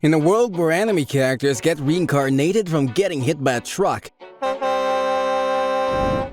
In a world where anime characters get reincarnated from getting hit by a truck,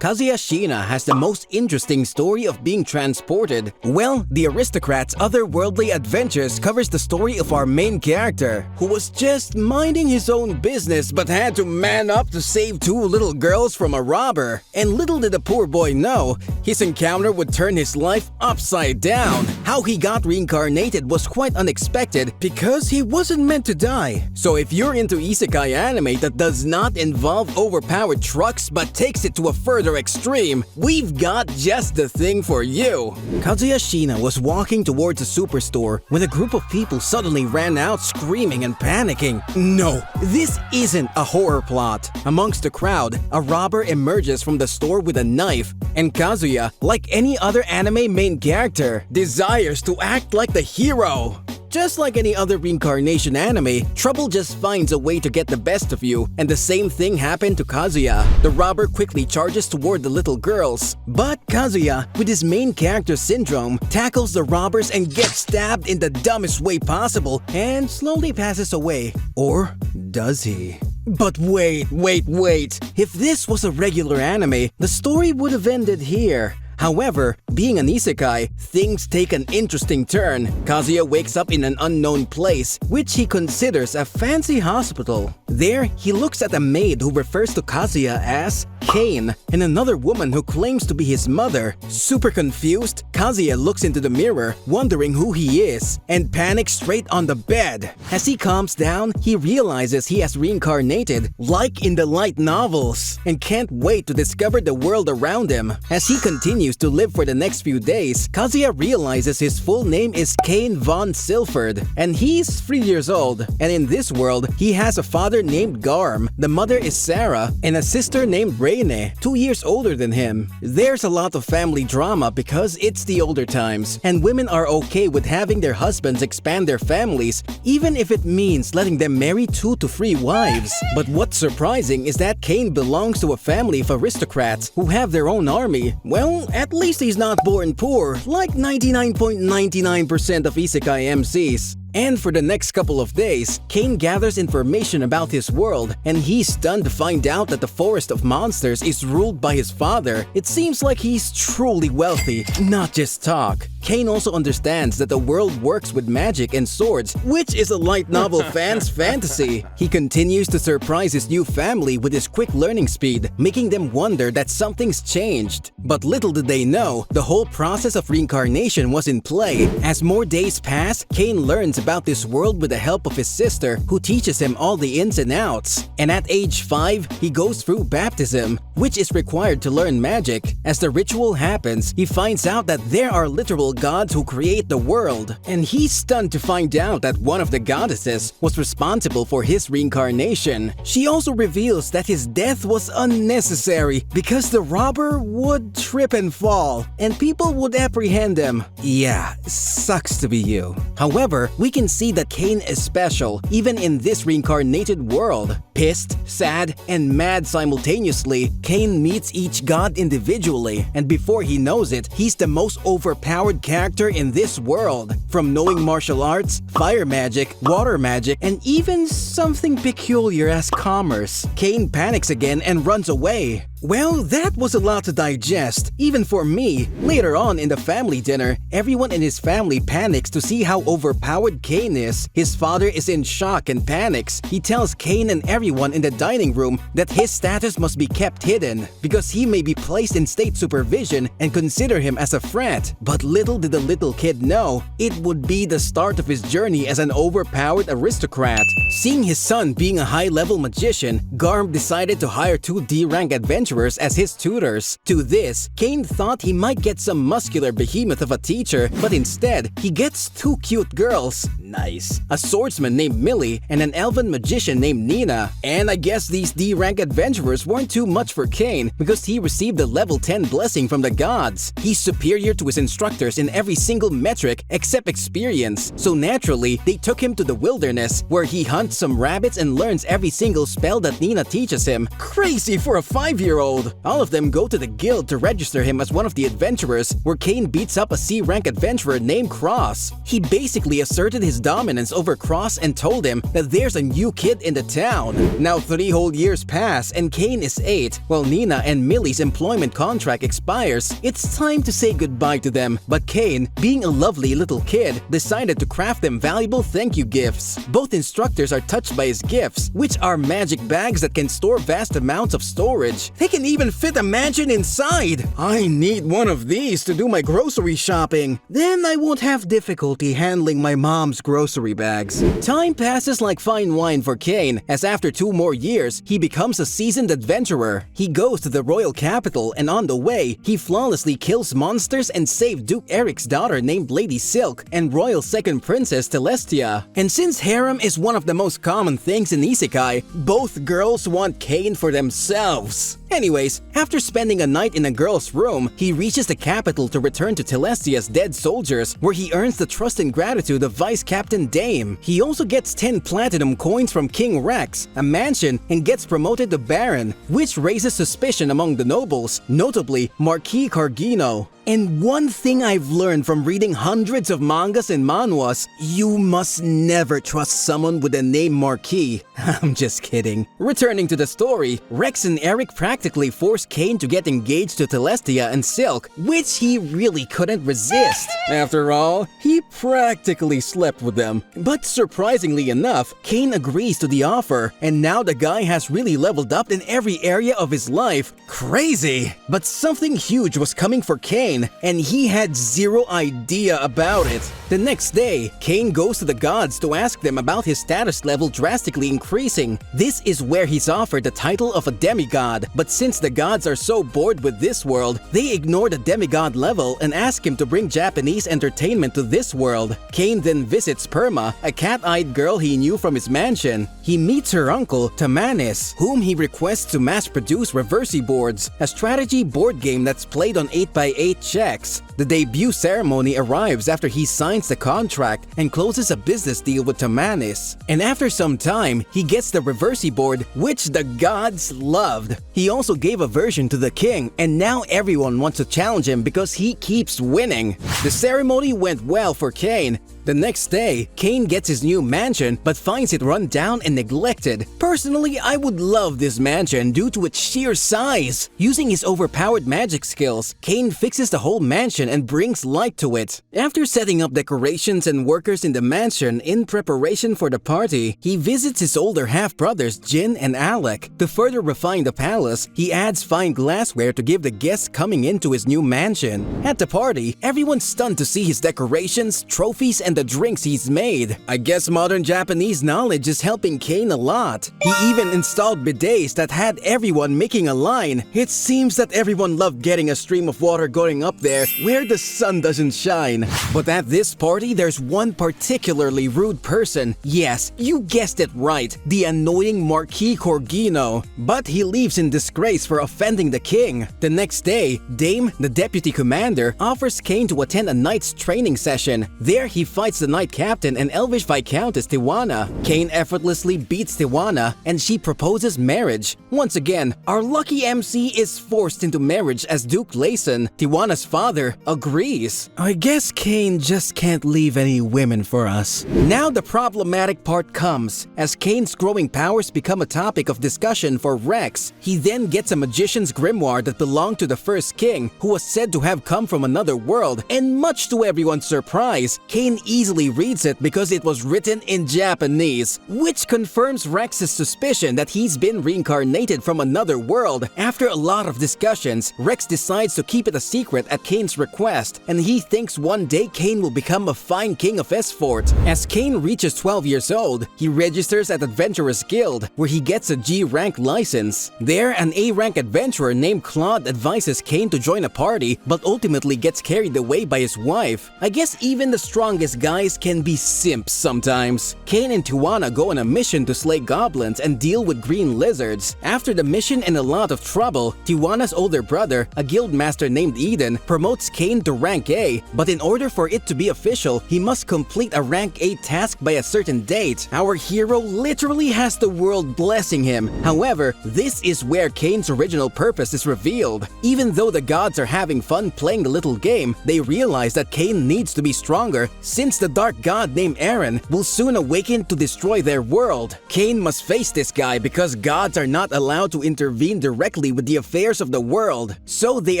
Kazuya Shiina has the most interesting story of being transported. Well, the Aristocrat's Otherworldly Adventures covers the story of our main character, who was just minding his own business but had to man up to save two little girls from a robber. And little did the poor boy know, his encounter would turn his life upside down. How he got reincarnated was quite unexpected because he wasn't meant to die. So if you're into Isekai anime that does not involve overpowered trucks but takes it to a further extreme, we've got just the thing for you. Kazuya Shiina was walking towards a superstore when a group of people suddenly ran out screaming and panicking. No, this isn't a horror plot. Amongst the crowd, a robber emerges from the store with a knife, and Kazuya, like any other anime main character, desires to act like the hero. Just like any other reincarnation anime, trouble just finds a way to get the best of you, and the same thing happened to Kazuya. The robber quickly charges toward the little girls, but Kazuya, with his main character syndrome, tackles the robbers and gets stabbed in the dumbest way possible and slowly passes away. Or does he? But wait. If this was a regular anime, the story would have ended here. However, being an isekai, things take an interesting turn. Kazuya wakes up in an unknown place, which he considers a fancy hospital. There, he looks at a maid who refers to Kazuya as Kane, and another woman who claims to be his mother. Super confused, Kazuya looks into the mirror, wondering who he is, and panics straight on the bed. As he calms down, he realizes he has reincarnated, like in the light novels, and can't wait to discover the world around him. As he continues to live for the next few days, Kazuya realizes his full name is Kane von Silford, and he's 3 years old. And in this world, he has a father named Garm, the mother is Sarah, and a sister named Reine, 2 years older than him. There's a lot of family drama because it's the older times, and women are okay with having their husbands expand their families, even if it means letting them marry 2 to 3 wives. But what's surprising is that Kane belongs to a family of aristocrats who have their own army. Well, at least he's not born poor, like 99.99% of isekai MCs. And for the next couple of days, Kane gathers information about his world, and he's stunned to find out that the Forest of Monsters is ruled by his father. It seems like he's truly wealthy, not just talk. Kane also understands that the world works with magic and swords, which is a light novel fan's fantasy. He continues to surprise his new family with his quick learning speed, making them wonder that something's changed. But little did they know, the whole process of reincarnation was in play. As more days pass, Kane learns about this world with the help of his sister, who teaches him all the ins and outs. And at age 5, he goes through baptism, which is required to learn magic. As the ritual happens, he finds out that there are literal gods who create the world, and he's stunned to find out that one of the goddesses was responsible for his reincarnation. She also reveals that his death was unnecessary because the robber would trip and fall, and people would apprehend him. Yeah, sucks to be you. However, we can see that Kane is special, even in this reincarnated world. Pissed, sad, and mad simultaneously, Kane meets each god individually, and before he knows it, he's the most overpowered character in this world. From knowing martial arts, fire magic, water magic, and even something peculiar as commerce, Kane panics again and runs away. Well, that was a lot to digest, even for me. Later on in the family dinner, everyone in his family panics to see how overpowered Kane is. His father is in shock and panics. He tells Kane and everyone in the dining room that his status must be kept hidden because he may be placed in state supervision and consider him as a threat. But little did the little kid know, it would be the start of his journey as an overpowered aristocrat. Seeing his son being a high-level magician, Garm decided to hire 2 D-rank adventurers as his tutors. To this, Kane thought he might get some muscular behemoth of a teacher, but instead, he gets 2 cute girls. Nice. A swordsman named Millie and an elven magician named Nina. And I guess these D-rank adventurers weren't too much for Kane because he received a level 10 blessing from the gods. He's superior to his instructors in every single metric except experience, so naturally, they took him to the wilderness where he hunts some rabbits and learns every single spell that Nina teaches him. Crazy for a 5-year-old! All of them go to the guild to register him as one of the adventurers, where Kane beats up a C-rank adventurer named Cross. He basically asserted his dominance over Cross and told him that there's a new kid in the town. Now 3 whole years pass and Kane is 8, while Nina and Millie's employment contract expires. It's time to say goodbye to them, but Kane, being a lovely little kid, decided to craft them valuable thank you gifts. Both instructors are touched by his gifts, which are magic bags that can store vast amounts of storage. They can even fit a mansion inside! I need one of these to do my grocery shopping. Then I won't have difficulty handling my mom's grocery bags. Time passes like fine wine for Kane, as after 2 more years, he becomes a seasoned adventurer. He goes to the royal capital, and on the way, he flawlessly kills monsters and saves Duke Eric's daughter named Lady Silk and royal second princess Celestia. And since harem is one of the most common things in Isekai, both girls want Kane for themselves. Anyways, after spending a night in a girl's room, he reaches the capital to return to Celestia's dead soldiers, where he earns the trust and gratitude of Vice Captain Dame. He also gets 10 platinum coins from King Rex, a mansion, and gets promoted to Baron, which raises suspicion among the nobles, notably Marquis Cargino. And one thing I've learned from reading hundreds of mangas and manhwas, you must never trust someone with the name Marquis. I'm just kidding. Returning to the story, Rex and Eric practically force Kane to get engaged to Celestia and Silk, which he really couldn't resist. After all, he practically slept with them. But surprisingly enough, Kane agrees to the offer, and now the guy has really leveled up in every area of his life. Crazy! But something huge was coming for Kane, and he had zero idea about it. The next day, Kane goes to the gods to ask them about his status level drastically increasing. This is where he's offered the title of a demigod, but since the gods are so bored with this world, they ignore the demigod level and ask him to bring Japanese entertainment to this world. Kane then visits Perma, a cat-eyed girl he knew from his mansion. He meets her uncle, Tamanis, whom he requests to mass-produce Reversi boards, a strategy board game that's played on 8x8 checks. The debut ceremony arrives after he signs the contract and closes a business deal with Tamanis. And after some time, he gets the Reversi board, which the gods loved. He also gave a version to the king, and now everyone wants to challenge him because he keeps winning. The ceremony went well for Kane. The next day, Kane gets his new mansion but finds it run down and neglected. Personally, I would love this mansion due to its sheer size. Using his overpowered magic skills, Kane fixes the whole mansion and brings light to it. After setting up decorations and workers in the mansion in preparation for the party, he visits his older half-brothers Jin and Alec. To further refine the palace, he adds fine glassware to give the guests coming into his new mansion. At the party, everyone's stunned to see his decorations, trophies, and the drinks he's made. I guess modern Japanese knowledge is helping Kane a lot. He even installed bidets that had everyone making a line. It seems that everyone loved getting a stream of water going up there where the sun doesn't shine. But at this party, there's one particularly rude person. Yes, you guessed it right, the annoying Marquis Cargino. But he leaves in disgrace for offending the king. The next day, Dame, the deputy commander, offers Kane to attend a knight's training session. There he fights the Knight Captain and Elvish Viscountess Tijuana. Kane effortlessly beats Tijuana and she proposes marriage. Once again, our lucky MC is forced into marriage as Duke Layson. Tijuana's father agrees. I guess Kane just can't leave any women for us. Now the problematic part comes, as Kane's growing powers become a topic of discussion for Rex. He then gets a magician's grimoire that belonged to the first king, who was said to have come from another world, and much to everyone's surprise, Kane easily reads it because it was written in Japanese, which confirms Rex's suspicion that he's been reincarnated from another world. After a lot of discussions, Rex decides to keep it a secret at Kane's request, and he thinks one day Kane will become a fine king of Esfort. As Kane reaches 12 years old, he registers at Adventurers Guild, where he gets a G-rank license. There, an A-rank adventurer named Claude advises Kane to join a party, but ultimately gets carried away by his wife. I guess even the strongest guys can be simps sometimes. Cain and Tijuana go on a mission to slay goblins and deal with green lizards. After the mission and a lot of trouble, Tijuana's older brother, a guild master named Eden, promotes Cain to rank A, but in order for it to be official, he must complete a rank A task by a certain date. Our hero literally has the world blessing him. However, this is where Cain's original purpose is revealed. Even though the gods are having fun playing the little game, they realize that Cain needs to be stronger since the dark god named Aaron will soon awaken to destroy their world. Cain must face this guy because gods are not allowed to intervene directly with the affairs of the world. So they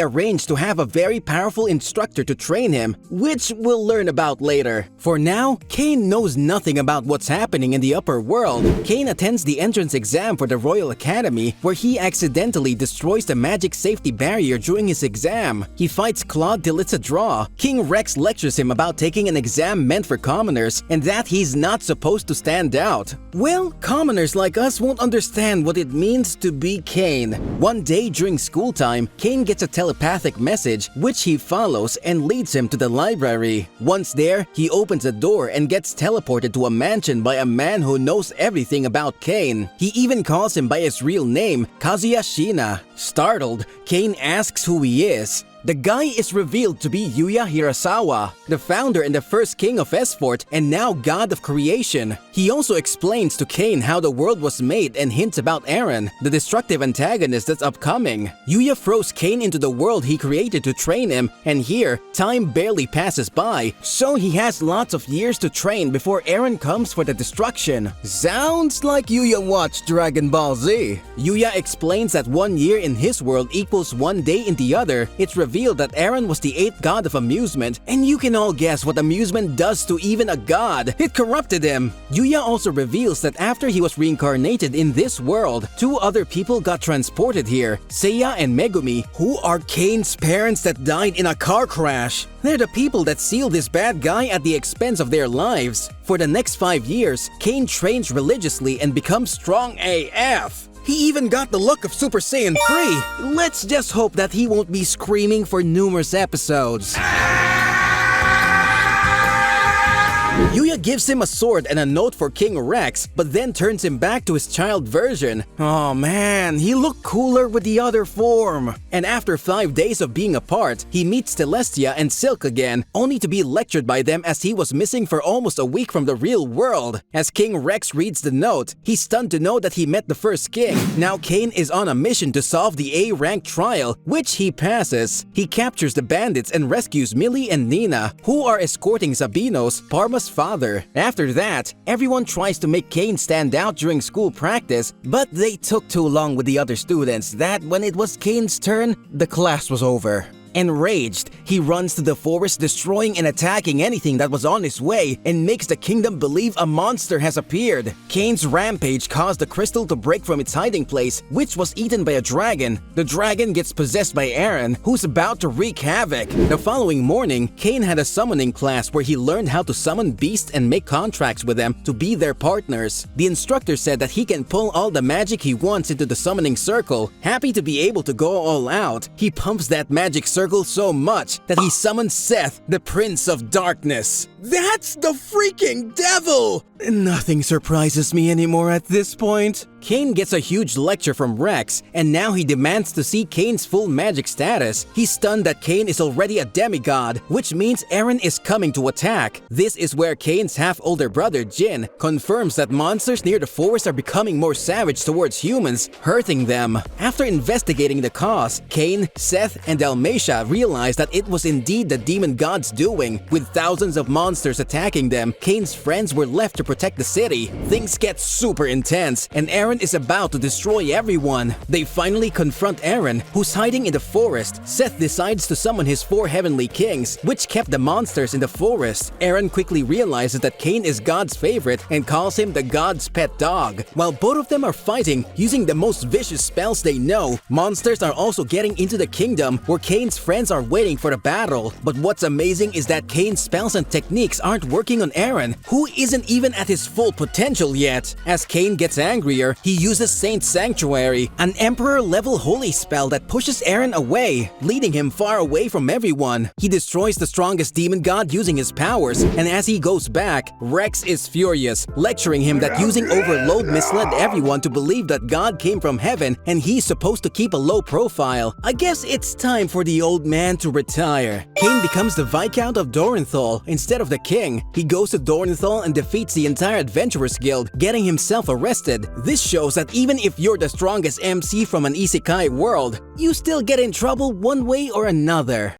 arrange to have a very powerful instructor to train him, which we'll learn about later. For now, Cain knows nothing about what's happening in the upper world. Cain attends the entrance exam for the Royal Academy, where he accidentally destroys the magic safety barrier during his exam. He fights Claude till it's a draw. King Rex lectures him about taking an exam meant for commoners and that he's not supposed to stand out. Well, commoners like us won't understand what it means to be Cain. One day during school time, Cain gets a telepathic message which he follows and leads him to the library. Once there, he opens a door and gets teleported to a mansion by a man who knows everything about Cain. He even calls him by his real name, Kazuya Shiina. Startled, Cain asks who he is. The guy is revealed to be Yuya Hirasawa, the founder and the first king of Esfort and now god of creation. He also explains to Cain how the world was made and hints about Aaron, the destructive antagonist that's upcoming. Yuya throws Cain into the world he created to train him, and here, time barely passes by, so he has lots of years to train before Aaron comes for the destruction. Sounds like Yuya watched Dragon Ball Z. Yuya explains that 1 year in his world equals 1 day in the other. It's revealed that Aaron was the 8th god of amusement, and you can all guess what amusement does to even a god. It corrupted him. Yuya also reveals that after he was reincarnated in this world, 2 other people got transported here, Seiya and Megumi, who are Cain's parents that died in a car crash. They're the people that seal this bad guy at the expense of their lives. For the next 5 years, Cain trains religiously and becomes strong AF. He even got the look of Super Saiyan 3. Let's just hope that he won't be screaming for numerous episodes. Yuya gives him a sword and a note for King Rex, but then turns him back to his child version. Oh man, he looked cooler with the other form. And after 5 days of being apart, he meets Celestia and Silk again, only to be lectured by them as he was missing for almost a week from the real world. As King Rex reads the note, he's stunned to know that he met the first king. Now Cain is on a mission to solve the A-rank trial, which he passes. He captures the bandits and rescues Millie and Nina, who are escorting Sabinos, Parma's father. After that, everyone tries to make Cain stand out during school practice, but they took too long with the other students that when it was Cain's turn, the class was over. Enraged, he runs to the forest, destroying and attacking anything that was on his way and makes the kingdom believe a monster has appeared. Cain's rampage caused the crystal to break from its hiding place, which was eaten by a dragon. The dragon gets possessed by Aaron, who's about to wreak havoc. The following morning, Cain had a summoning class where he learned how to summon beasts and make contracts with them to be their partners. The instructor said that he can pull all the magic he wants into the summoning circle. Happy to be able to go all out, he pumps that magic circle so much that he summons Seth, the Prince of Darkness. That's the freaking devil! Nothing surprises me anymore at this point. Cain gets a huge lecture from Rex, and now he demands to see Cain's full magic status. He's stunned that Cain is already a demigod, which means Aaron is coming to attack. This is where Cain's half-older brother, Jin, confirms that monsters near the forest are becoming more savage towards humans, hurting them. After investigating the cause, Cain, Seth, and Dalmatia realize that it was indeed the demon god's doing. With thousands of monsters attacking them, Cain's friends were left to protect the city. Things get super intense, and Aaron is about to destroy everyone. They finally confront Aaron, who's hiding in the forest. Seth decides to summon his 4 heavenly kings, which kept the monsters in the forest. Aaron quickly realizes that Cain is God's favorite and calls him the God's pet dog. While both of them are fighting using the most vicious spells they know, monsters are also getting into the kingdom where Cain's friends are waiting for the battle. But what's amazing is that Cain's spells and techniques aren't working on Aaron, who isn't even at his full potential yet. As Cain gets angrier, He uses Saint Sanctuary, an Emperor-level holy spell that pushes Eren away, leading him far away from everyone. He destroys the strongest demon god using his powers, and as he goes back, Rex is furious, lecturing him that using overload misled everyone to believe that God came from heaven and he's supposed to keep a low profile. I guess it's time for the old man to retire. Cain becomes the Viscount of Dorenthal instead of the king. He goes to Dorenthal and defeats the entire Adventurers Guild, getting himself arrested. This shows that even if you're the strongest MC from an isekai world, you still get in trouble one way or another.